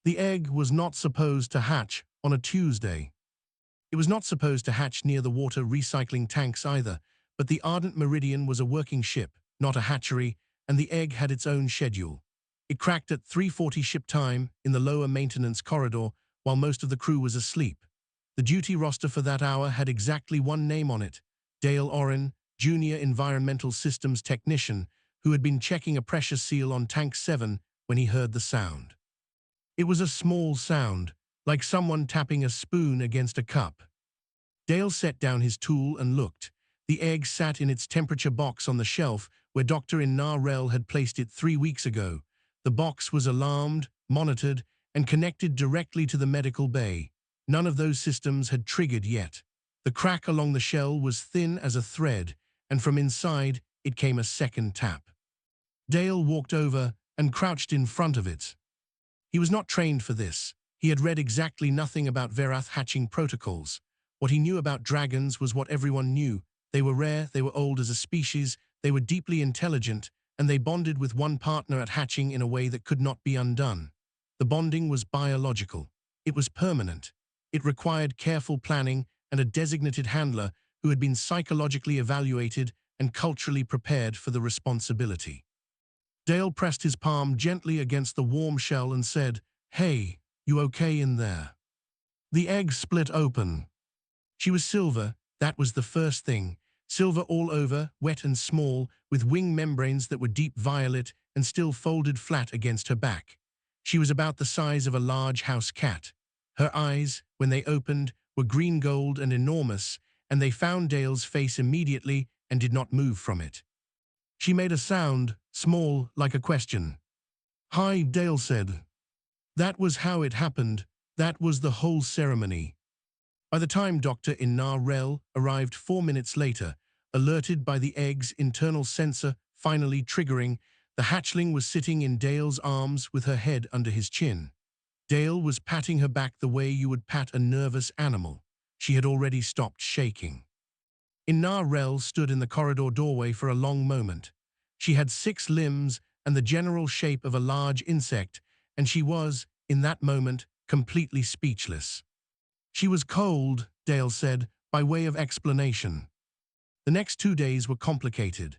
The egg was not supposed to hatch on a Tuesday. It was not supposed to hatch near the water recycling tanks either, but the Ardent Meridian was a working ship, not a hatchery, and the egg had its own schedule. It cracked at 3:40 ship time in the lower maintenance corridor while most of the crew was asleep. The duty roster for that hour had exactly one name on it: Dale Oren, Junior Environmental Systems Technician, who had been checking a pressure seal on Tank 7 when he heard the sound. It was a small sound, like someone tapping a spoon against a cup. Dale set down his tool and looked. The egg sat in its temperature box on the shelf where Dr. Inna-Rel had placed it 3 weeks ago. The box was alarmed, monitored, and connected directly to the medical bay. None of those systems had triggered yet. The crack along the shell was thin as a thread, and from inside it came a second tap. Dale walked over and crouched in front of it. He was not trained for this. He had read exactly nothing about Verath hatching protocols. What he knew about dragons was what everyone knew. They were rare, they were old as a species, they were deeply intelligent, and they bonded with one partner at hatching in a way that could not be undone. The bonding was biological. It was permanent. It required careful planning and a designated handler who had been psychologically evaluated and culturally prepared for the responsibility. Dale pressed his palm gently against the warm shell and said, "Hey, you okay in there?" The egg split open. She was silver, that was the first thing. Silver all over, wet and small, with wing membranes that were deep violet and still folded flat against her back. She was about the size of a large house cat. Her eyes, when they opened, were green gold and enormous, and they found Dale's face immediately and did not move from it. She made a sound, small, like a question. "Hi," Dale said. That was how it happened. That was the whole ceremony. By the time Dr. Inna-Rel arrived 4 minutes later, alerted by the egg's internal sensor finally triggering, the hatchling was sitting in Dale's arms with her head under his chin. Dale was patting her back the way you would pat a nervous animal. She had already stopped shaking. Inna-Rel stood in the corridor doorway for a long moment. She had 6 limbs and the general shape of a large insect, and she was, in that moment, completely speechless. She was cold, Dale said, by way of explanation. The next 2 days were complicated.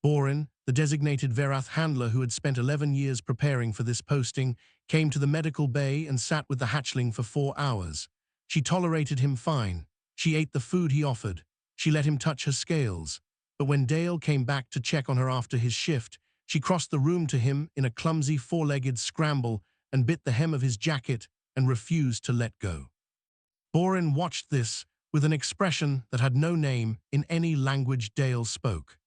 Borin, the designated Verath handler who had spent 11 years preparing for this posting, came to the medical bay and sat with the hatchling for 4 hours. She tolerated him fine. She ate the food he offered. She let him touch her scales. But when Dale came back to check on her after his shift, she crossed the room to him in a clumsy 4-legged scramble and bit the hem of his jacket and refused to let go. Borin watched this with an expression that had no name in any language Dale spoke.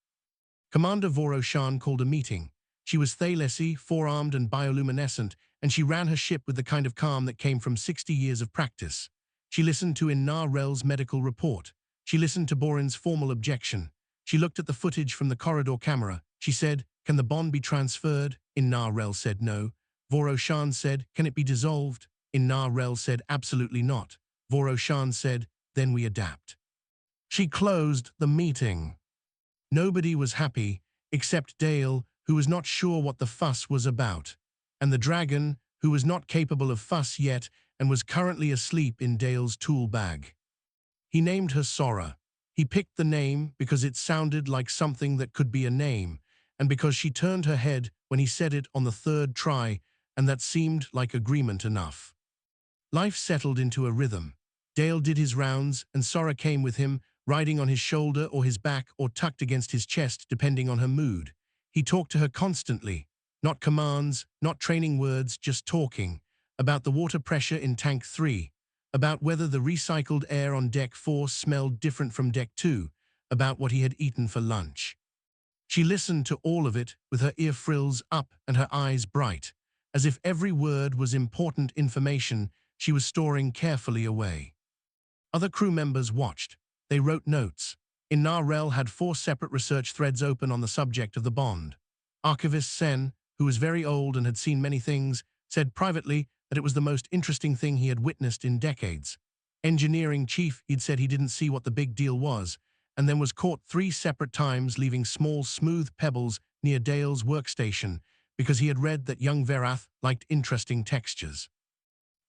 Commander Voroshan called a meeting. She was Thalesi, 4-armed and bioluminescent, and she ran her ship with the kind of calm that came from 60 years of practice. She listened to Inna-Rel's medical report. She listened to Borin's formal objection. She looked at the footage from the corridor camera. She said, "Can the bond be transferred?" Inna-Rel said no. Voroshan said, "Can it be dissolved?" Inna-Rel said, "Absolutely not." Voroshan said, "Then we adapt." She closed the meeting. Nobody was happy, except Dale, who was not sure what the fuss was about, and the dragon, who was not capable of fuss yet and was currently asleep in Dale's tool bag. He named her Sora. He picked the name because it sounded like something that could be a name, and because she turned her head when he said it on the 3rd try, and that seemed like agreement enough. Life settled into a rhythm. Dale did his rounds, and Sora came with him, riding on his shoulder or his back or tucked against his chest depending on her mood. He talked to her constantly, not commands, not training words, just talking, about the water pressure in Tank 3, about whether the recycled air on Deck 4 smelled different from Deck 2, about what he had eaten for lunch. She listened to all of it with her ear frills up and her eyes bright, as if every word was important information she was storing carefully away. Other crew members watched. They wrote notes. Inna-Rel had 4 separate research threads open on the subject of the bond. Archivist Sen, who was very old and had seen many things, said privately that it was the most interesting thing he had witnessed in decades. Engineering chief, he'd said he didn't see what the big deal was, and then was caught 3 separate times leaving small, smooth pebbles near Dale's workstation because he had read that young Verath liked interesting textures.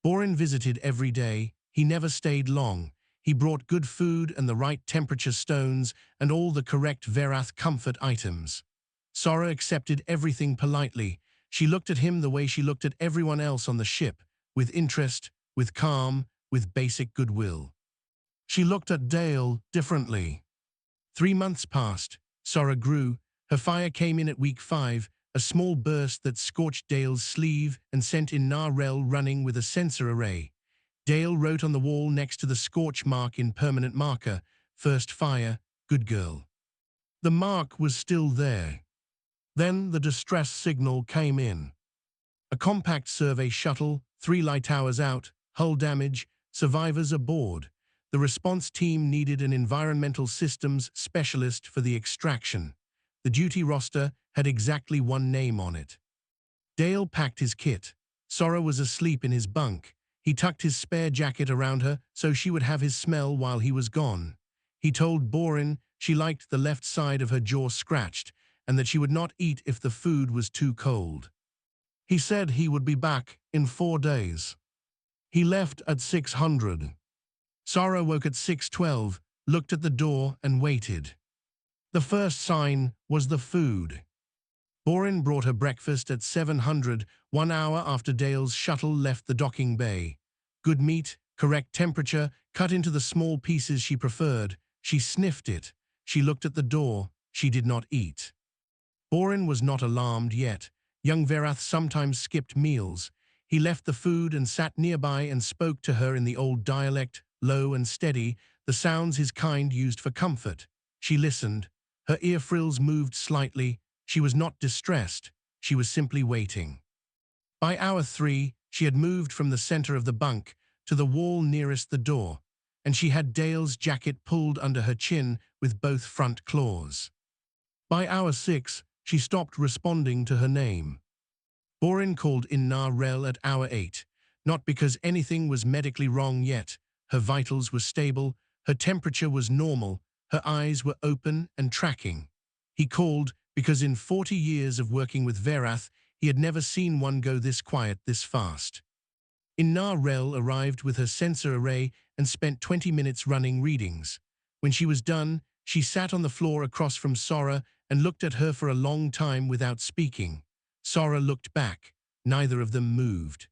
Borin visited every day. He never stayed long. He brought good food and the right temperature stones and all the correct Verath comfort items. Sora accepted everything politely. She looked at him the way she looked at everyone else on the ship, with interest, with calm, with basic goodwill. She looked at Dale differently. 3 months passed. Sora grew. Her fire came in at week 5, a small burst that scorched Dale's sleeve and sent in Narel running with a sensor array. Dale wrote on the wall next to the scorch mark in permanent marker, "First fire, good girl." The mark was still there. Then the distress signal came in. A compact survey shuttle, 3 light hours out, hull damage, survivors aboard. The response team needed an environmental systems specialist for the extraction. The duty roster had exactly one name on it. Dale packed his kit. Sora was asleep in his bunk. He tucked his spare jacket around her so she would have his smell while he was gone. He told Borin she liked the left side of her jaw scratched and that she would not eat if the food was too cold. He said he would be back in 4 days. He left at 600. Sora woke at 6:12, looked at the door and waited. The first sign was the food. Borin brought her breakfast at 700, 1 hour after Dale's shuttle left the docking bay. Good meat, correct temperature, cut into the small pieces she preferred. She sniffed it. She looked at the door. She did not eat. Borin was not alarmed yet. Young Verath sometimes skipped meals. He left the food and sat nearby and spoke to her in the old dialect, low and steady, the sounds his kind used for comfort. She listened. Her ear frills moved slightly. She was not distressed. She was simply waiting. By hour 3, she had moved from the center of the bunk to the wall nearest the door, and she had Dale's jacket pulled under her chin with both front claws. By hour 6, she stopped responding to her name. Borin called in Narel at hour 8, not because anything was medically wrong yet. Her vitals were stable, her temperature was normal, her eyes were open and tracking. He called because in 40 years of working with Verath, he had never seen one go this quiet, this fast. Narel arrived with her sensor array and spent 20 minutes running readings. When she was done, she sat on the floor across from Sora and looked at her for a long time without speaking. Sora looked back. Neither of them moved.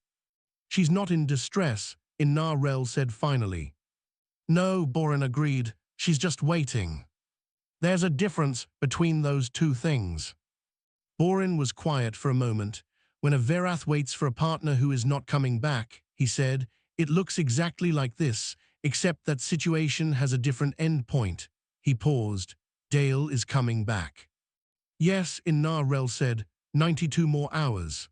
"She's not in distress," Narel said finally. "No," Borin agreed. "She's just waiting." "There's a difference between those two things." Borin was quiet for a moment. "When a Verath waits for a partner who is not coming back," he said, "it looks exactly like this, except that situation has a different end point." He paused. "Dale is coming back." "Yes," Narel said, 92 more hours."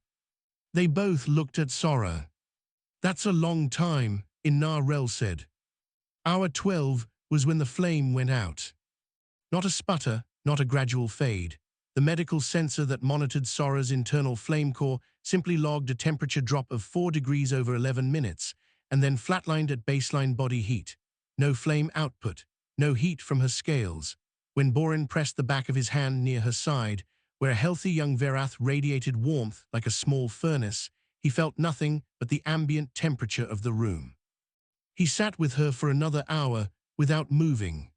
They both looked at Sora. "That's a long time," Narel said. Hour 12 was when the flame went out. Not a sputter, not a gradual fade. The medical sensor that monitored Sora's internal flame core simply logged a temperature drop of 4 degrees over 11 minutes, and then flatlined at baseline body heat. No flame output, no heat from her scales. When Borin pressed the back of his hand near her side, where a healthy young Verath radiated warmth like a small furnace, he felt nothing but the ambient temperature of the room. He sat with her for another hour without moving.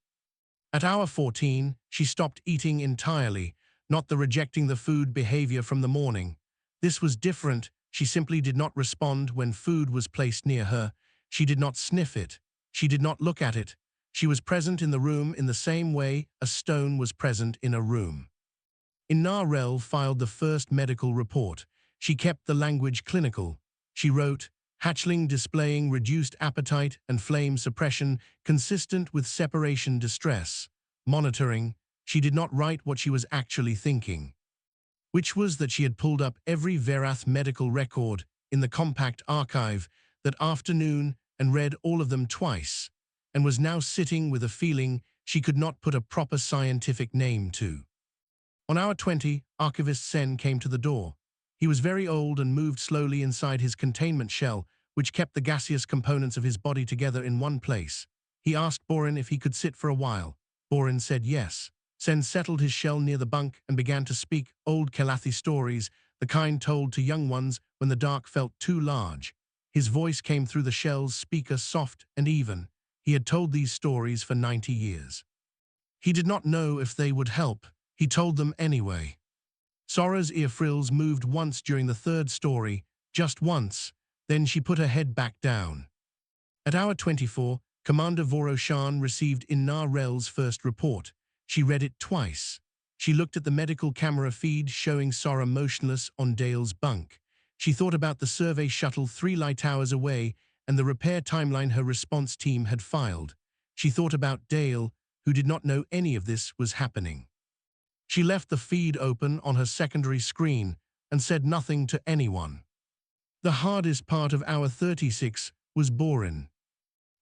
At hour 14, she stopped eating entirely, not the rejecting the food behavior from the morning. This was different. She simply did not respond when food was placed near her. She did not sniff it. She did not look at it. She was present in the room in the same way a stone was present in a room. Narel filed the first medical report. She kept the language clinical. She wrote, "Hatchling displaying reduced appetite and flame suppression consistent with separation distress. Monitoring." She did not write what she was actually thinking, which was that she had pulled up every Verath medical record in the compact archive that afternoon and read all of them twice, and was now sitting with a feeling she could not put a proper scientific name to. On hour 20, Archivist Sen came to the door. He was very old and moved slowly inside his containment shell, which kept the gaseous components of his body together in one place. He asked Borin if he could sit for a while. Borin said yes. Sen settled his shell near the bunk and began to speak old Kalathi stories, the kind told to young ones when the dark felt too large. His voice came through the shell's speaker, soft and even. He had told these stories for 90 years. He did not know if they would help. He told them anyway. Sora's ear frills moved once during the third story, just once, then she put her head back down. At hour 24, Commander Voroshan received Inna Rel's first report. She read it twice. She looked at the medical camera feed showing Sora motionless on Dale's bunk. She thought about the survey shuttle 3 light hours away and the repair timeline her response team had filed. She thought about Dale, who did not know any of this was happening. She left the feed open on her secondary screen and said nothing to anyone. The hardest part of hour 36 was Borin.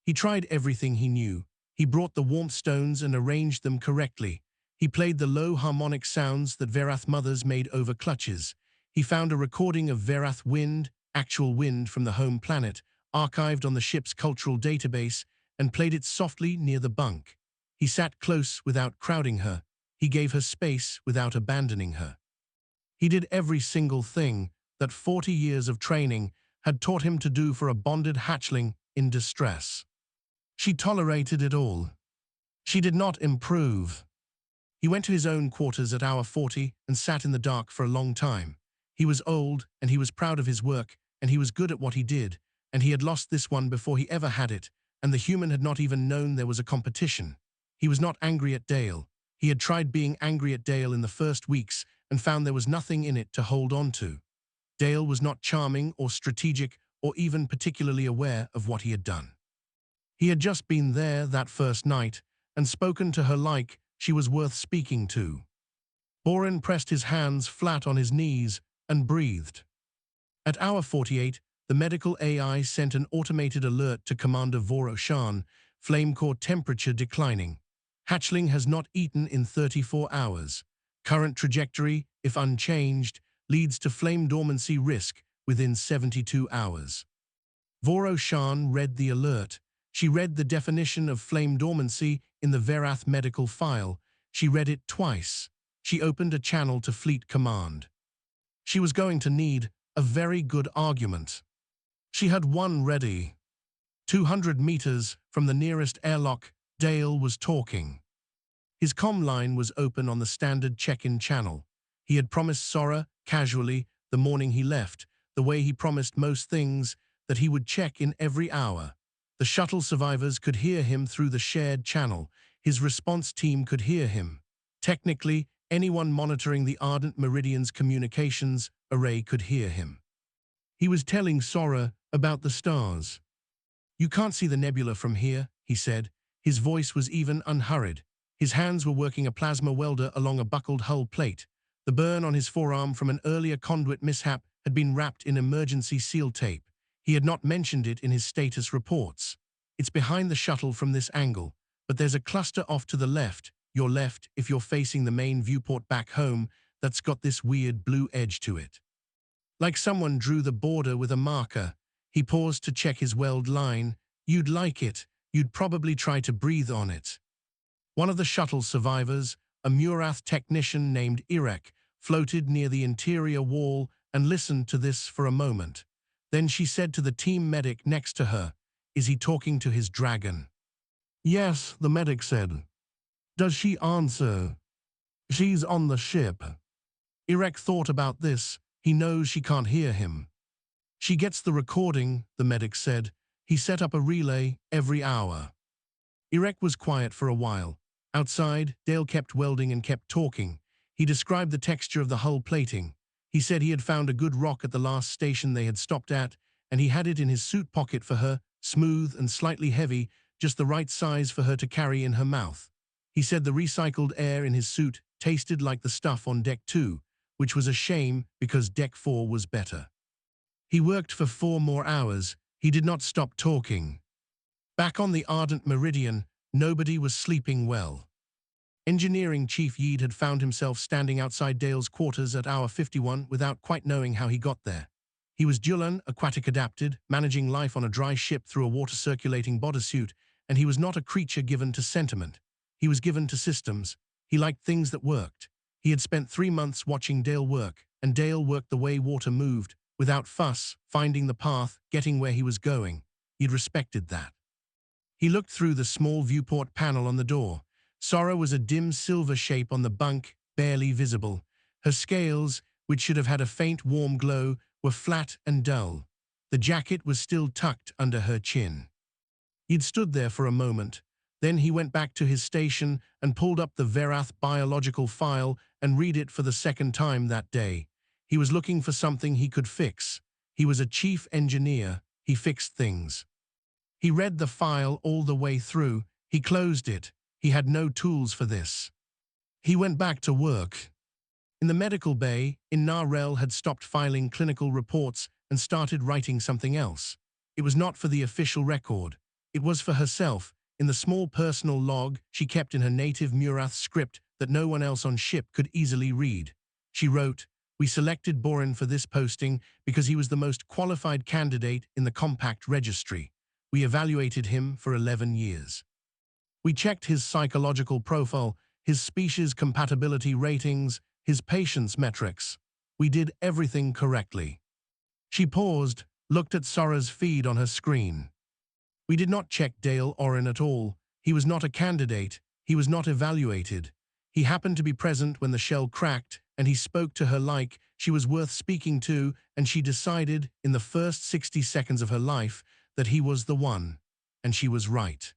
He tried everything he knew. He brought the warmth stones and arranged them correctly. He played the low harmonic sounds that Verath mothers made over clutches. He found a recording of Verath wind, actual wind from the home planet, archived on the ship's cultural database, and played it softly near the bunk. He sat close without crowding her. He gave her space without abandoning her. He did every single thing that 40 years of training had taught him to do for a bonded hatchling in distress. She tolerated it all. She did not improve. He went to his own quarters at hour 40 and sat in the dark for a long time. He was old, and he was proud of his work, and he was good at what he did, and he had lost this one before he ever had it, and the human had not even known there was a competition. He was not angry at Dale. He had tried being angry at Dale in the first weeks and found there was nothing in it to hold on to. Dale was not charming or strategic or even particularly aware of what he had done. He had just been there that first night and spoken to her like she was worth speaking to. Borin pressed his hands flat on his knees and breathed. At hour 48, the medical AI sent an automated alert to Commander Voroshan, flame core temperature declining. Hatchling has not eaten in 34 hours. Current trajectory, if unchanged, leads to flame dormancy risk within 72 hours. Voroshan read the alert. She read the definition of flame dormancy in the Verath medical file. She read it twice. She opened a channel to Fleet Command. She was going to need a very good argument. She had one ready. 200 meters from the nearest airlock, Dale was talking. His comm line was open on the standard check-in channel. He had promised Sora, casually, the morning he left, the way he promised most things, that he would check in every hour. The shuttle survivors could hear him through the shared channel. His response team could hear him. Technically, anyone monitoring the Ardent Meridian's communications array could hear him. He was telling Sora about the stars. "You can't see the nebula from here," he said. His voice was even unhurried. His hands were working a plasma welder along a buckled hull plate. The burn on his forearm from an earlier conduit mishap had been wrapped in emergency seal tape. He had not mentioned it in his status reports. "It's behind the shuttle from this angle, but there's a cluster off to the left, your left if you're facing the main viewport back home, that's got this weird blue edge to it. Like someone drew the border with a marker." He paused to check his weld line. "You'd like it. You'd probably try to breathe on it." One of the shuttle survivors, a Murath technician named Irek, floated near the interior wall and listened to this for a moment. Then she said to the team medic next to her, "Is he talking to his dragon?" "Yes," the medic said. "Does she answer?" "She's on the ship." Irek thought about this. He knows she can't hear him. "She gets the recording," the medic said. He set up a relay every hour. Irek was quiet for a while. Outside, Dale kept welding and kept talking. He described the texture of the hull plating. He said he had found a good rock at the last station they had stopped at, and he had it in his suit pocket for her, smooth and slightly heavy, just the right size for her to carry in her mouth. He said the recycled air in his suit tasted like the stuff on Deck 2, which was a shame because Deck 4 was better. He worked for 4 more hours. He did not stop talking. Back on the Ardent Meridian, nobody was sleeping well. Engineering Chief Yeed had found himself standing outside Dale's quarters at hour 51 without quite knowing how he got there. He was Julan, aquatic adapted, managing life on a dry ship through a water-circulating bodysuit, and he was not a creature given to sentiment. He was given to systems. He liked things that worked. He had spent 3 months watching Dale work, and Dale worked the way water moved, without fuss, finding the path, getting where he was going. He'd respected that. He looked through the small viewport panel on the door. Sora was a dim silver shape on the bunk, barely visible. Her scales, which should have had a faint warm glow, were flat and dull. The jacket was still tucked under her chin. He'd stood there for a moment. Then he went back to his station and pulled up the Verath biological file and read it for the second time that day. He was looking for something he could fix. He was a chief engineer. He fixed things. He read the file all the way through. He closed it. He had no tools for this. He went back to work. In the medical bay, Narration had stopped filing clinical reports and started writing something else. It was not for the official record. It was for herself, in the small personal log she kept in her native Murath script that no one else on ship could easily read. She wrote, "We selected Borin for this posting because he was the most qualified candidate in the compact registry. We evaluated him for 11 years. We checked his psychological profile, his species compatibility ratings, his patience metrics. We did everything correctly." She paused, looked at Sora's feed on her screen. "We did not check Dale Orin at all. He was not a candidate. He was not evaluated. He happened to be present when the shell cracked, and he spoke to her like she was worth speaking to, and she decided, in the first 60 seconds of her life, that he was the one. And she was right."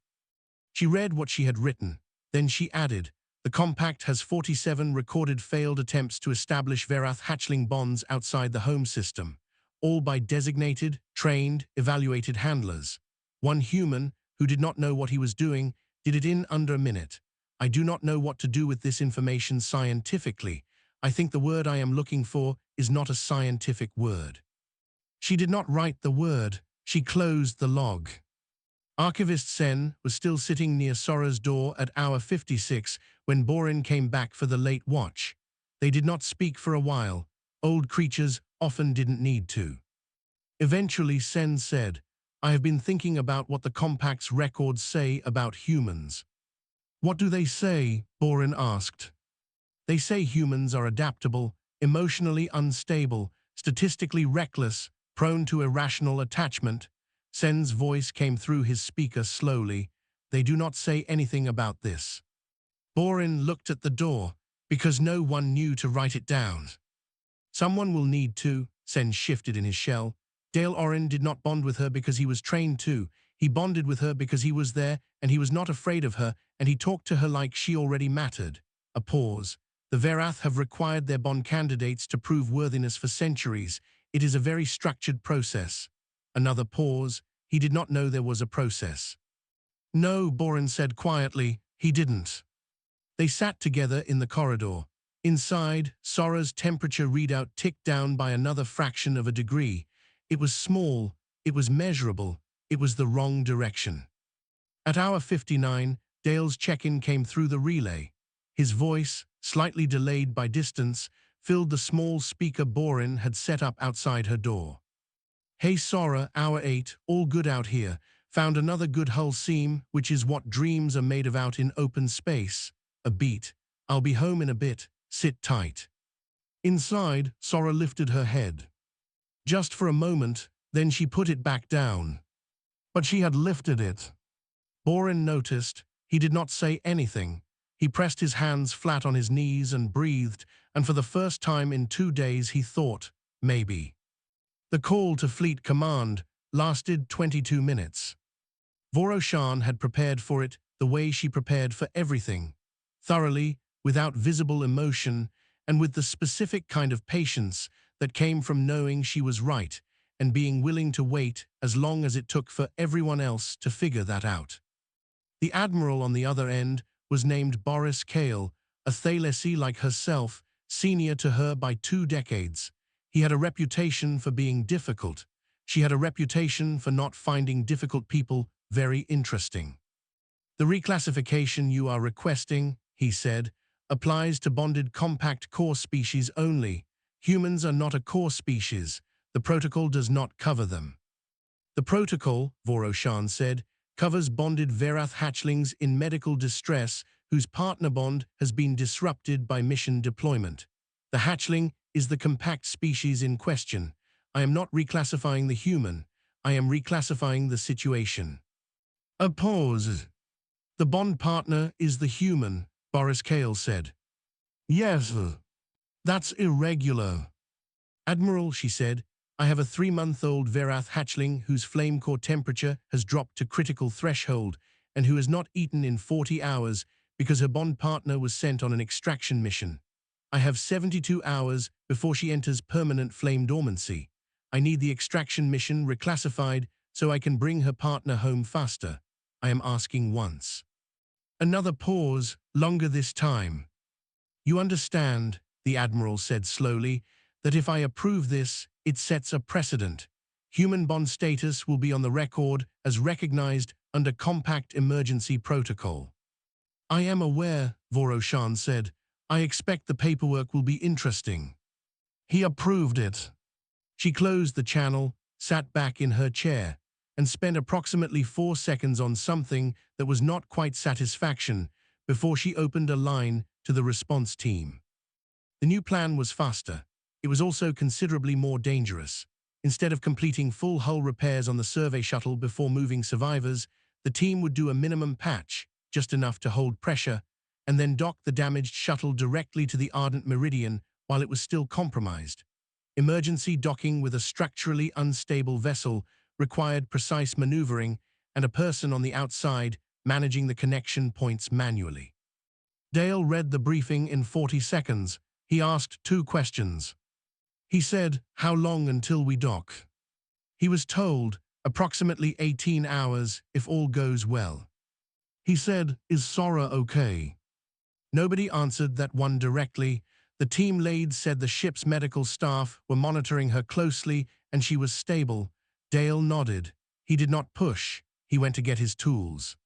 She read what she had written. Then she added, "The compact has 47 recorded failed attempts to establish Verath hatchling bonds outside the home system, all by designated, trained, evaluated handlers. One human, who did not know what he was doing, did it in under a minute. I do not know what to do with this information scientifically. I think the word I am looking for is not a scientific word." She did not write the word. She closed the log. Archivist Sen was still sitting near Sora's door at hour 56 when Borin came back for the late watch. They did not speak for a while. Old creatures often didn't need to. Eventually Sen said, "I have been thinking about what the compact's records say about humans." "What do they say?" Borin asked. "They say humans are adaptable, emotionally unstable, statistically reckless, prone to irrational attachment." Sen's voice came through his speaker slowly. "They do not say anything about this." Borin looked at the door, because no one knew to write it down. "Someone will need to." Sen shifted in his shell. "Dale Orin did not bond with her because he was trained to. He bonded with her because he was there, and he was not afraid of her, and he talked to her like she already mattered." A pause. "The Verath have required their bond candidates to prove worthiness for centuries. It is a very structured process." Another pause. He did not know there was a process. "No," Borin said quietly, "he didn't." They sat together in the corridor. Inside, Sora's temperature readout ticked down by another fraction of a degree. It was small, it was measurable, it was the wrong direction. At hour 59, Dale's check-in came through the relay. His voice, slightly delayed by distance, filled the small speaker Borin had set up outside her door. "Hey Sora, hour 8, all good out here. Found another good hull seam, which is what dreams are made of out in open space. A beat. I'll be home in a bit. Sit tight." Inside, Sora lifted her head. Just for a moment, then she put it back down. But she had lifted it. Borin noticed. He did not say anything. He pressed his hands flat on his knees and breathed, and for the first time in 2 days he thought, maybe. The call to Fleet Command lasted 22 minutes. Voroshan had prepared for it the way she prepared for everything, thoroughly, without visible emotion, and with the specific kind of patience that came from knowing she was right and being willing to wait as long as it took for everyone else to figure that out. The admiral on the other end was named Boris Kale, a Thalesi like herself, senior to her by 2 decades. He had a reputation for being difficult. She had a reputation for not finding difficult people very interesting. "The reclassification you are requesting," he said, "applies to bonded compact core species only. Humans are not a core species. The protocol does not cover them." "The protocol," Voroshan said, "covers bonded Verath hatchlings in medical distress whose partner bond has been disrupted by mission deployment. The hatchling is the compact species in question. I am not reclassifying the human. I am reclassifying the situation. A pause. The bond partner is the human, Boris Kale said. Yes, that's irregular. Admiral, she said, I have a 3-month-old Verath hatchling whose flame core temperature has dropped to critical threshold and who has not eaten in 40 hours because her bond partner was sent on an extraction mission. I have 72 hours before she enters permanent flame dormancy. I need the extraction mission reclassified so I can bring her partner home faster. I am asking once. Another pause, longer this time. You understand, the Admiral said slowly, that if I approve this, it sets a precedent. Human bond status will be on the record as recognized under Compact Emergency Protocol. I am aware, Voroshan said. I expect the paperwork will be interesting. He approved it. She closed the channel, sat back in her chair, and spent approximately 4 seconds on something that was not quite satisfaction before she opened a line to the response team. The new plan was faster. It was also considerably more dangerous. Instead of completing full hull repairs on the survey shuttle before moving survivors, the team would do a minimum patch, just enough to hold pressure, and then dock the damaged shuttle directly to the Ardent Meridian while it was still compromised. Emergency docking with a structurally unstable vessel required precise maneuvering and a person on the outside managing the connection points manually. Dale read the briefing in 40 seconds. He asked 2 questions. He said, how long until we dock? He was told, approximately 18 hours if all goes well. He said, is Sora okay? Nobody answered that one directly. The team lead said the ship's medical staff were monitoring her closely and she was stable. Dale nodded. He did not push. He went to get his tools.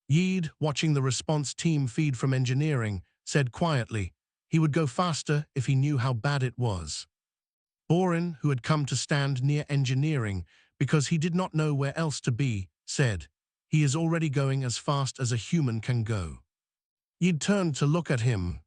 Yeed, watching the response team feed from engineering, said quietly he would go faster if he knew how bad it was. Borin, who had come to stand near engineering because he did not know where else to be, said, he is already going as fast as a human can go. Yeed turned to look at him.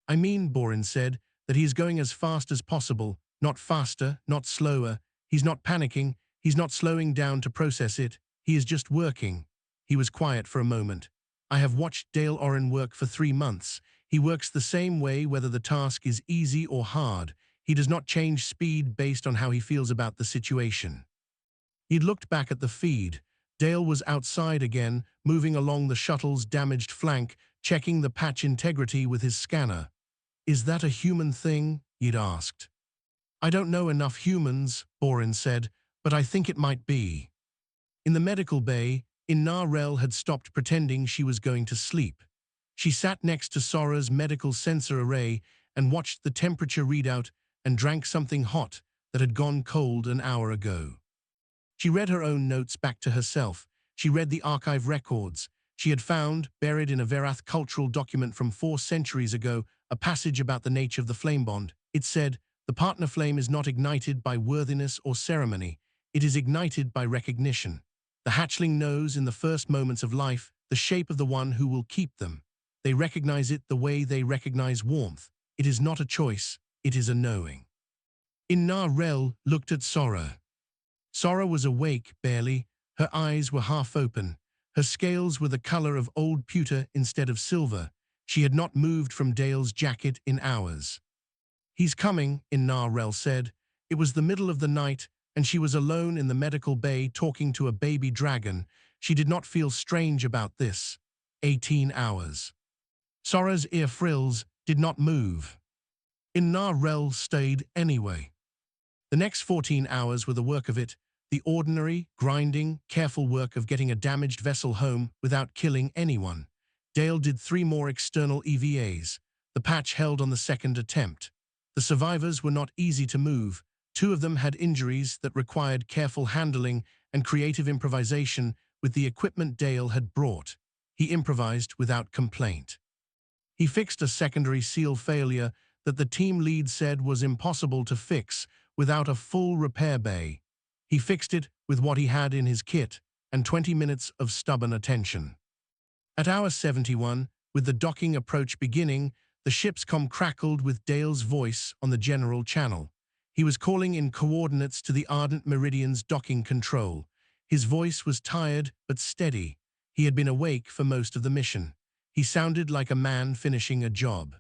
I mean, Borin said, that he is going as fast as possible, not faster, not slower. He's not panicking, he's not slowing down to process it, he is just working. He was quiet for a moment. I have watched Dale Oren work for 3 months. He works the same way whether the task is easy or hard. He does not change speed based on how he feels about the situation. He'd looked back at the feed. Dale was outside again, moving along the shuttle's damaged flank, checking the patch integrity with his scanner. Is that a human thing? He'd asked. I don't know enough humans, Borin said, but I think it might be. In the medical bay, Inna-Rel had stopped pretending she was going to sleep. She sat next to Sora's medical sensor array and watched the temperature readout and drank something hot that had gone cold an hour ago. She read her own notes back to herself. She read the archive records. She had found, buried in a Verath cultural document from 4 centuries ago, a passage about the nature of the flame bond. It said, the partner flame is not ignited by worthiness or ceremony. It is ignited by recognition. The hatchling knows in the first moments of life the shape of the one who will keep them. They recognize it the way they recognize warmth. It is not a choice, it is a knowing. Inna-Rel looked at Sora. Sora was awake, barely. Her eyes were half open. Her scales were the color of old pewter instead of silver. She had not moved from Dale's jacket in hours. He's coming, Inna-Rel said. It was the middle of the night, and she was alone in the medical bay talking to a baby dragon. She did not feel strange about this. 18 hours. Sora's ear frills did not move. Inna-Rel stayed anyway. The next 14 hours were the work of it, the ordinary, grinding, careful work of getting a damaged vessel home without killing anyone. Dale did 3 more external EVAs. The patch held on the 2nd attempt. The survivors were not easy to move. 2 of them had injuries that required careful handling and creative improvisation with the equipment Dale had brought. He improvised without complaint. He fixed a secondary seal failure that the team lead said was impossible to fix without a full repair bay. He fixed it with what he had in his kit and 20 minutes of stubborn attention. At hour 71, with the docking approach beginning, the ship's comm crackled with Dale's voice on the general channel. He was calling in coordinates to the Ardent Meridian's docking control. His voice was tired but steady. He had been awake for most of the mission. He sounded like a man finishing a job.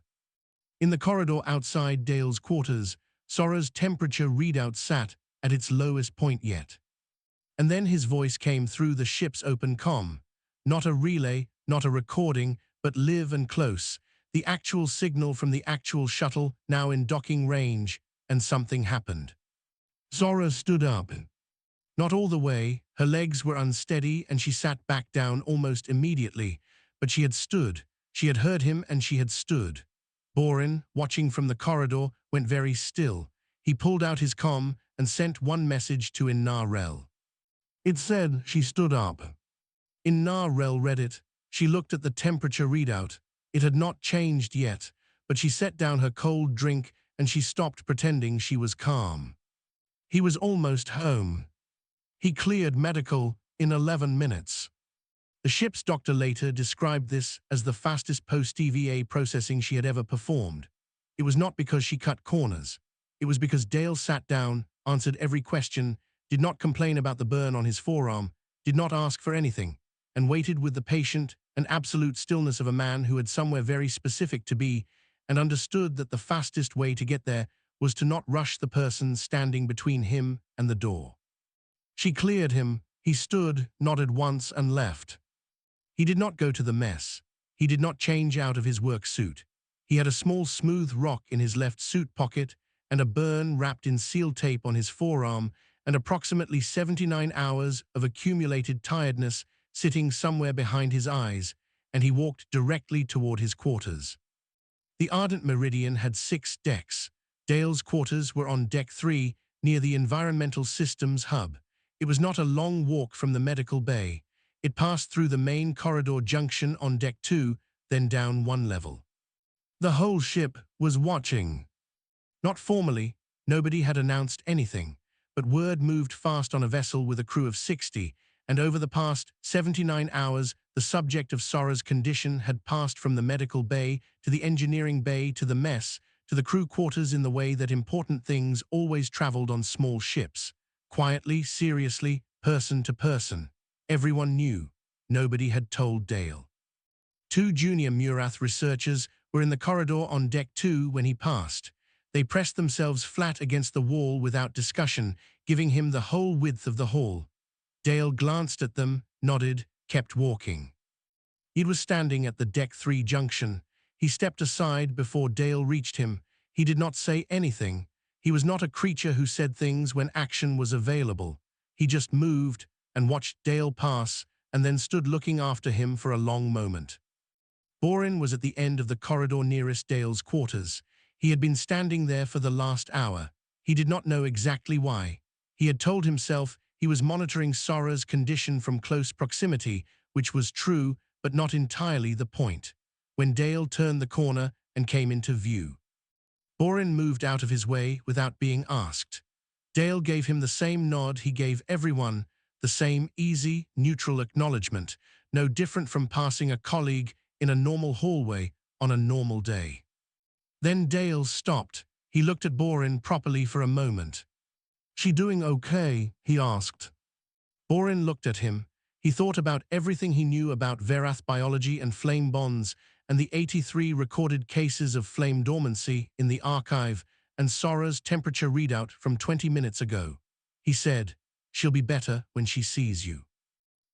In the corridor outside Dale's quarters, Sora's temperature readout sat at its lowest point yet. And then his voice came through the ship's open comm. Not a relay, not a recording, but live and close. The actual signal from the actual shuttle, now in docking range, and something happened. Sora stood up. Not all the way, her legs were unsteady and she sat back down almost immediately, but she had stood. She had heard him and she had stood. Borin, watching from the corridor, went very still. He pulled out his comm and sent one message to Inna-Rel. It said she stood up. Inna-Rel read it. She looked at the temperature readout. It had not changed yet, but she set down her cold drink and she stopped pretending she was calm. He was almost home. He cleared medical in 11 minutes. The ship's doctor later described this as the fastest post-EVA processing she had ever performed. It was not because she cut corners. It was because Dale sat down, answered every question, did not complain about the burn on his forearm, did not ask for anything, and waited with the patient and absolute stillness of a man who had somewhere very specific to be and understood that the fastest way to get there was to not rush the person standing between him and the door. She cleared him. He stood, nodded once, and left. He did not go to the mess. He did not change out of his work suit. He had a small smooth rock in his left suit pocket and a burn wrapped in seal tape on his forearm and approximately 79 hours of accumulated tiredness sitting somewhere behind his eyes, and he walked directly toward his quarters. The Ardent Meridian had 6 decks. Dale's quarters were on Deck 3, near the Environmental Systems Hub. It was not a long walk from the medical bay. It passed through the main corridor junction on Deck 2, then down 1 level. The whole ship was watching. Not formally, nobody had announced anything, but word moved fast on a vessel with a crew of 60, and over the past 79 hours, the subject of Sora's condition had passed from the medical bay to the engineering bay to the mess, to the crew quarters in the way that important things always traveled on small ships. Quietly, seriously, person to person. Everyone knew. Nobody had told Dale. 2 junior Murath researchers were in the corridor on Deck 2 when he passed. They pressed themselves flat against the wall without discussion, giving him the whole width of the hall. Dale glanced at them, nodded, kept walking. He was standing at the Deck 3 junction. He stepped aside before Dale reached him. He did not say anything. He was not a creature who said things when action was available. He just moved and watched Dale pass and then stood looking after him for a long moment. Borin was at the end of the corridor nearest Dale's quarters. He had been standing there for the last hour. He did not know exactly why. He had told himself he was monitoring Sora's condition from close proximity, which was true, but not entirely the point. When Dale turned the corner and came into view, Borin moved out of his way without being asked. Dale gave him the same nod he gave everyone, the same easy, neutral acknowledgement, no different from passing a colleague in a normal hallway on a normal day. Then Dale stopped. He looked at Borin properly for a moment. "She doing okay?" he asked. Borin looked at him. He thought about everything he knew about Verath biology and flame bonds, and the 83 recorded cases of flame dormancy in the archive, and Sora's temperature readout from 20 minutes ago. He said, "She'll be better when she sees you."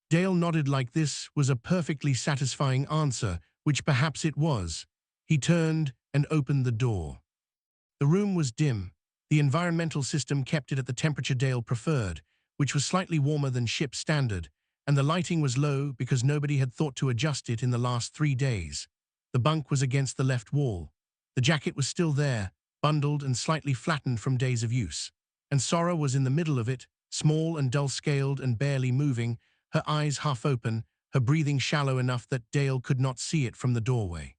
Dale nodded like this was a perfectly satisfying answer, which perhaps it was. He turned and opened the door. The room was dim. The environmental system kept it at the temperature Dale preferred, which was slightly warmer than ship standard, and the lighting was low because nobody had thought to adjust it in the last 3 days. The bunk was against the left wall. The jacket was still there, bundled and slightly flattened from days of use. And Sora was in the middle of it, small and dull-scaled and barely moving, her eyes half open, her breathing shallow enough that Dale could not see it from the doorway.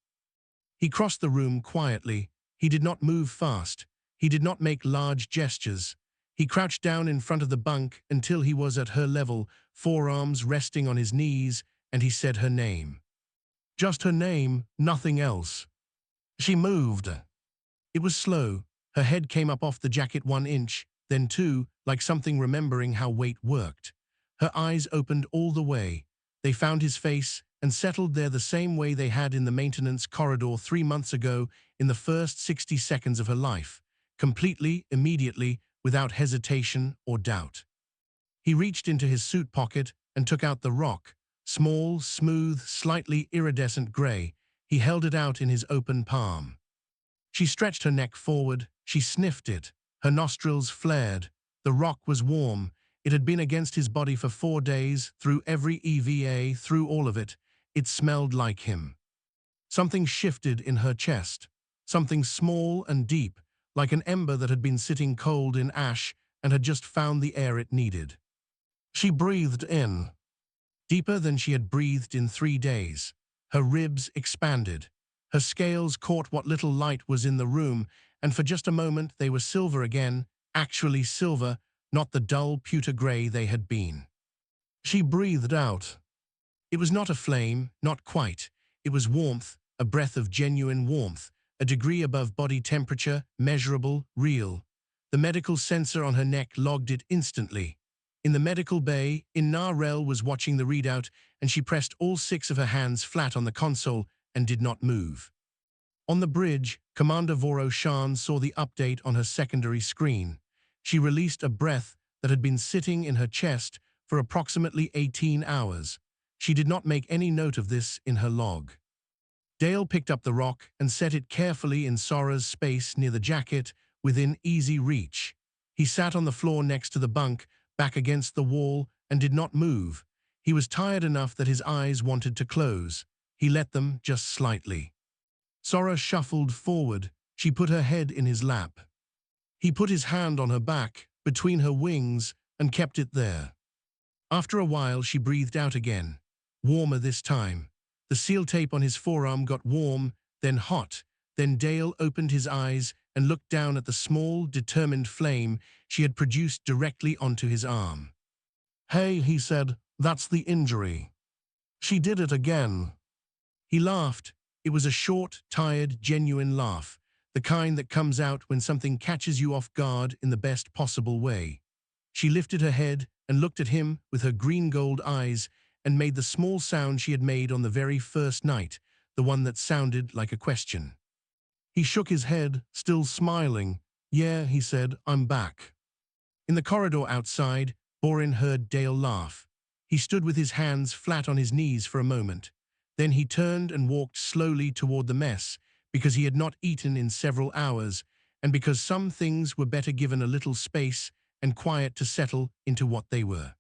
He crossed the room quietly. He did not move fast. He did not make large gestures. He crouched down in front of the bunk until he was at her level, forearms resting on his knees, and he said her name. Just her name, nothing else. She moved. It was slow, Her head came up off the jacket 1 inch, then two, like something remembering how weight worked. Her eyes opened all the way. They found his face and settled there the same way they had in the maintenance corridor 3 months ago in the first 60 seconds of her life, completely, immediately, without hesitation or doubt. He reached into his suit pocket and took out the rock, small, smooth, slightly iridescent gray. He held it out in his open palm. She stretched her neck forward. She sniffed it. Her nostrils flared. The rock was warm. It had been against his body for 4 days, through every EVA, through all of it. It smelled like him. Something shifted in her chest. Something small and deep, like an ember that had been sitting cold in ash and had just found the air it needed. She breathed in, deeper than she had breathed in 3 days. Her ribs expanded. Her scales caught what little light was in the room, and for just a moment they were silver again, actually silver, not the dull pewter gray they had been. She breathed out. It was not a flame, not quite. It was warmth, a breath of genuine warmth, a degree above body temperature, measurable, real. The medical sensor on her neck logged it instantly. In the medical bay, Inna-Rel was watching the readout, and she pressed all 6 of her hands flat on the console and did not move. On the bridge, Commander Voro-Shan saw the update on her secondary screen. She released a breath that had been sitting in her chest for approximately 18 hours. She did not make any note of this in her log. Dale picked up the rock and set it carefully in Sora's space near the jacket, within easy reach. He sat on the floor next to the bunk, back against the wall, and did not move. He was tired enough that his eyes wanted to close. He let them just slightly. Sora shuffled forward. She put her head in his lap. He put his hand on her back, between her wings, and kept it there. After a while, she breathed out again, warmer this time. The seal tape on his forearm got warm, then hot. Then Dale opened his eyes and looked down at the small, determined flame she had produced directly onto his arm. "Hey," he said, "that's the injury." "She did it again." He laughed. It was a short, tired, genuine laugh, the kind that comes out when something catches you off guard in the best possible way. She lifted her head and looked at him with her green-gold eyes and made the small sound she had made on the very first night, the one that sounded like a question. He shook his head, still smiling. "Yeah," he said, "I'm back." In the corridor outside, Borin heard Dale laugh. He stood with his hands flat on his knees for a moment. Then he turned and walked slowly toward the mess, because he had not eaten in several hours, and because some things were better given a little space and quiet to settle into what they were.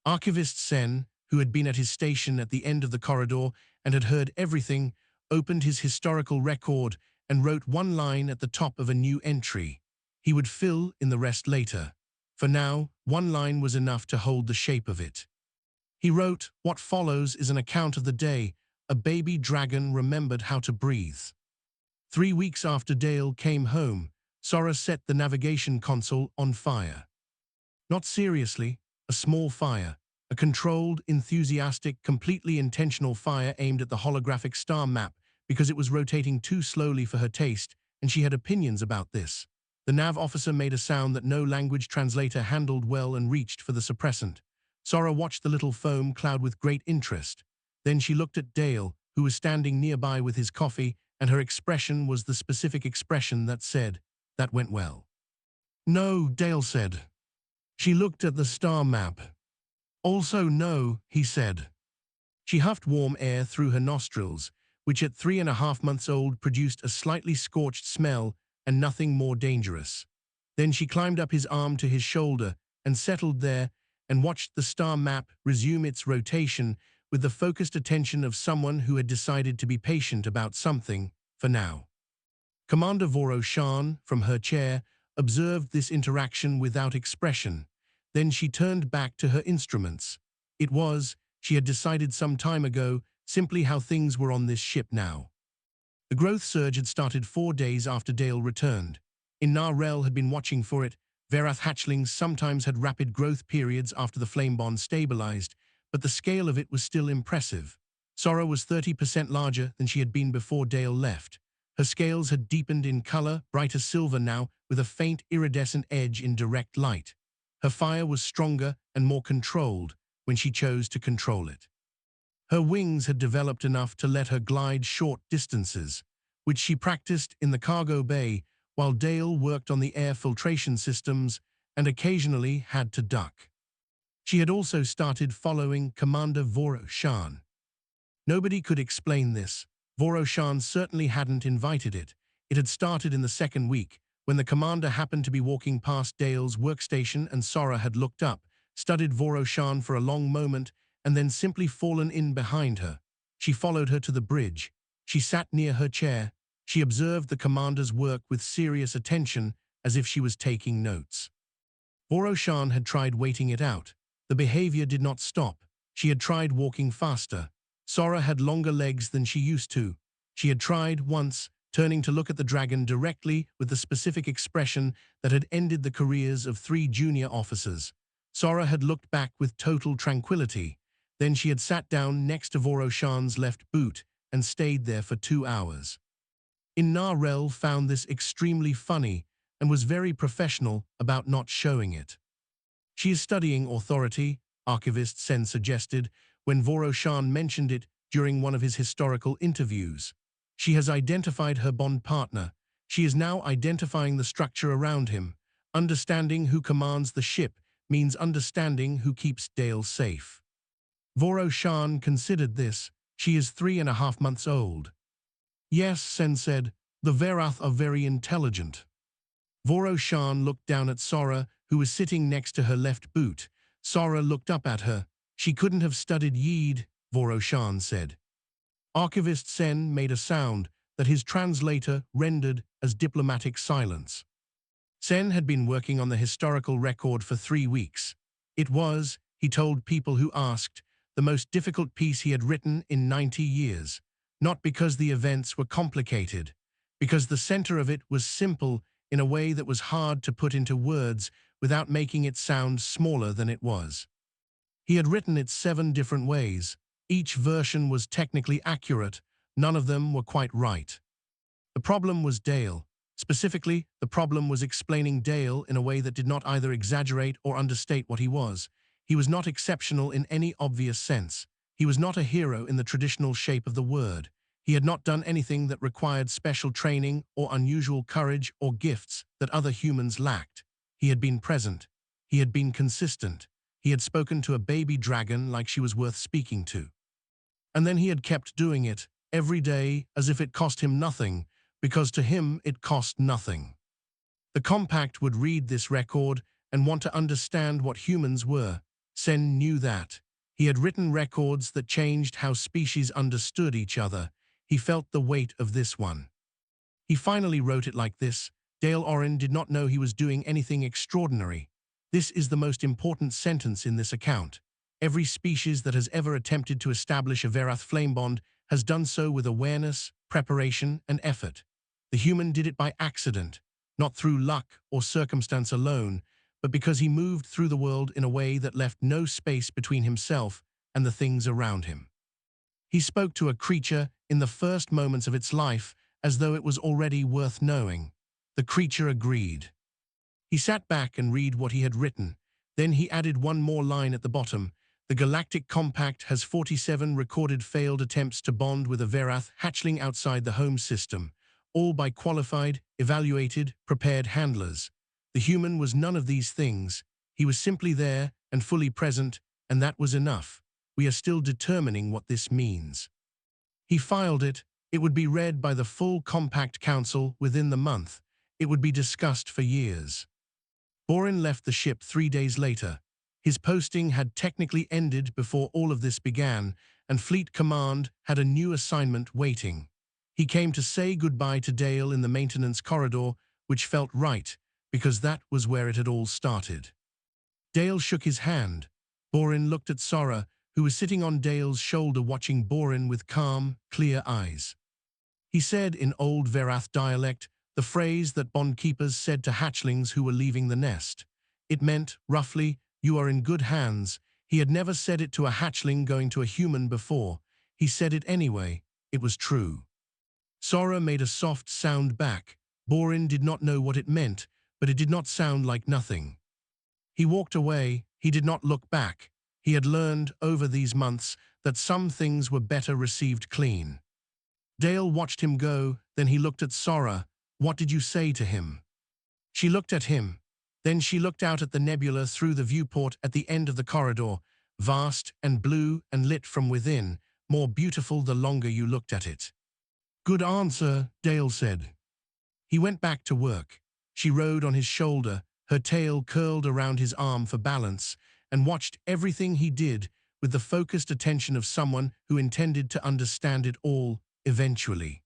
Archivist Sen, who had been at his station at the end of the corridor and had heard everything, opened his historical record and wrote one line at the top of a new entry. He would fill in the rest later. For now, one line was enough to hold the shape of it. He wrote, "What follows is an account of the day a baby dragon remembered how to breathe." 3 weeks after Dale came home, Sora set the navigation console on fire. Not seriously, a small fire. A controlled, enthusiastic, completely intentional fire aimed at the holographic star map because it was rotating too slowly for her taste, and she had opinions about this. The nav officer made a sound that no language translator handled well and reached for the suppressant. Sora watched the little foam cloud with great interest. Then she looked at Dale, who was standing nearby with his coffee, and her expression was the specific expression that said, "That went well." "No," Dale said. She looked at the star map. "Also no," he said. She huffed warm air through her nostrils, which at 3.5 months old produced a slightly scorched smell and nothing more dangerous. Then she climbed up his arm to his shoulder and settled there and watched the star map resume its rotation with the focused attention of someone who had decided to be patient about something, for now. Commander Voro-Shan, from her chair, observed this interaction without expression. Then she turned back to her instruments. It was, she had decided some time ago, simply how things were on this ship now. The growth surge had started 4 days after Dale returned. Inna-Rel had been watching for it. Verath hatchlings sometimes had rapid growth periods after the flame bond stabilized, but the scale of it was still impressive. Sora was 30% larger than she had been before Dale left. Her scales had deepened in color, brighter silver now, with a faint iridescent edge in direct light. Her fire was stronger and more controlled when she chose to control it. Her wings had developed enough to let her glide short distances, which she practiced in the cargo bay while Dale worked on the air filtration systems and occasionally had to duck. She had also started following Commander Voroshan. Nobody could explain this. Voroshan certainly hadn't invited it. It had started in the second week, when the commander happened to be walking past Dale's workstation and Sora had looked up, studied Voroshan for a long moment, and then simply fallen in behind her. She followed her to the bridge. She sat near her chair. She observed the commander's work with serious attention, as if she was taking notes. Voroshan had tried waiting it out. The behavior did not stop. She had tried walking faster. Sora had longer legs than she used to. She had tried once, turning to look at the dragon directly with the specific expression that had ended the careers of 3 junior officers. Sora had looked back with total tranquility. Then she had sat down next to Voroshan's left boot and stayed there for 2 hours. Narration found this extremely funny and was very professional about not showing it. She is studying authority, archivist Sen suggested, when Voroshan mentioned it during one of his historical interviews. She has identified her bond partner. She is now identifying the structure around him. Understanding who commands the ship means understanding who keeps Dale safe. Voroshan considered this. She is 3.5 months old. Yes, Sen said, the Verath are very intelligent. Voroshan looked down at Sora, who was sitting next to her left boot. Sora looked up at her. She couldn't have studied Yeed, Voroshan said. Archivist Sen made a sound that his translator rendered as diplomatic silence. Sen had been working on the historical record for 3 weeks. It was, he told people who asked, the most difficult piece he had written in 90 years. Not because the events were complicated, because the center of it was simple in a way that was hard to put into words without making it sound smaller than it was. He had written it 7 different ways. Each version was technically accurate. None of them were quite right. The problem was Dale. Specifically, the problem was explaining Dale in a way that did not either exaggerate or understate what he was. He was not exceptional in any obvious sense. He was not a hero in the traditional shape of the word. He had not done anything that required special training or unusual courage or gifts that other humans lacked. He had been present. He had been consistent. He had spoken to a baby dragon like she was worth speaking to. And then he had kept doing it, every day, as if it cost him nothing, because to him it cost nothing. The Compact would read this record and want to understand what humans were. Sen knew that. He had written records that changed how species understood each other. He felt the weight of this one. He finally wrote it like this. Dale Oren did not know he was doing anything extraordinary. This is the most important sentence in this account. Every species that has ever attempted to establish a Verath flame bond has done so with awareness, preparation, and effort. The human did it by accident, not through luck or circumstance alone, but because he moved through the world in a way that left no space between himself and the things around him. He spoke to a creature in the first moments of its life as though it was already worth knowing. The creature agreed. He sat back and read what he had written. Then he added one more line at the bottom. The Galactic Compact has 47 recorded failed attempts to bond with a Verath hatchling outside the home system, all by qualified, evaluated, prepared handlers. The human was none of these things. He was simply there and fully present, and that was enough. We are still determining what this means. He filed it. It would be read by the full Compact Council within the month. It would be discussed for years. Borin left the ship 3 days later. His posting had technically ended before all of this began, and Fleet Command had a new assignment waiting. He came to say goodbye to Dale in the maintenance corridor, which felt right, because that was where it had all started. Dale shook his hand. Borin looked at Sora, who was sitting on Dale's shoulder watching Borin with calm, clear eyes. He said in old Verath dialect the phrase that bondkeepers said to hatchlings who were leaving the nest. It meant, roughly, you are in good hands. He had never said it to a hatchling going to a human before. He said it anyway. It was true. Sora made a soft sound back. Borin did not know what it meant, but it did not sound like nothing. He walked away. He did not look back. He had learned over these months that some things were better received clean. Dale watched him go, then he looked at Sora. What did you say to him? She looked at him. Then she looked out at the nebula through the viewport at the end of the corridor, vast and blue and lit from within, more beautiful the longer you looked at it. Good answer, Dale said. He went back to work. She rode on his shoulder, her tail curled around his arm for balance, and watched everything he did with the focused attention of someone who intended to understand it all, eventually.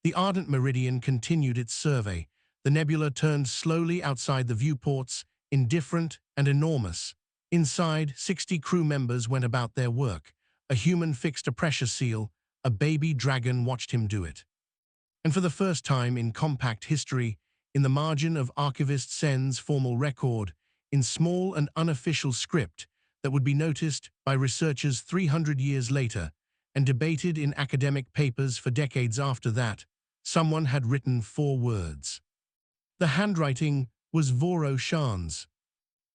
The ardent meridian continued its survey. The nebula turned slowly outside the viewports, indifferent and enormous. Inside, 60 crew members went about their work. A human fixed a pressure seal. A baby dragon watched him do it. And for the first time in compact history, in the margin of Archivist Sen's formal record, in small and unofficial script that would be noticed by researchers 300 years later and debated in academic papers for decades after that, someone had written 4 words. The handwriting was Voro Shan's.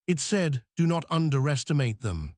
It said, "Do not underestimate them."